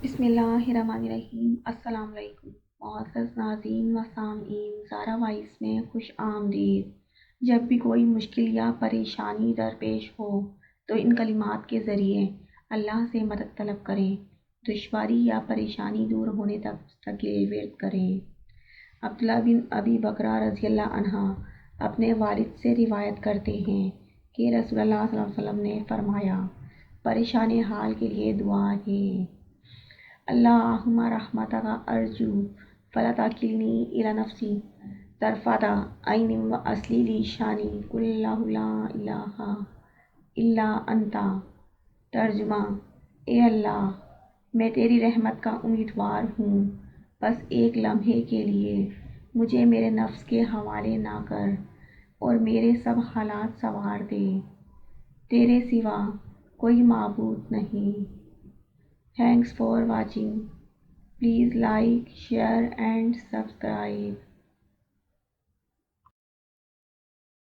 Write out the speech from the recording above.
بسم اللہ الرحمن الرحیم۔ السلام علیکم معزز ناظرین و سامعین، زارا وائس میں خوش آمدید۔ جب بھی کوئی مشکل یا پریشانی درپیش ہو تو ان کلمات کے ذریعے اللہ سے مدد طلب کریں۔ دشواری یا پریشانی دور ہونے تک مستقل ورد کریں۔ عبداللہ بن ابی بکرہ رضی اللہ عنہ اپنے والد سے روایت کرتے ہیں کہ رسول اللہ صلی اللہ علیہ وسلم نے فرمایا، پریشان حال کے لیے دعا ہے، اللہم رحمتک ارجو فلا تکلنی الی نفسی طرفۃ عین واصلح لی شانی کلہ لا الہ الا انت۔ ترجمہ: اے اللہ، میں تیری رحمت کا امیدوار ہوں، بس ایک لمحے کے لیے مجھے میرے نفس کے حوالے نہ کر اور میرے سب حالات سنوار دے۔ تیرے سوا کوئی معبود نہیں۔ Thanks for watching. Please like, share and subscribe.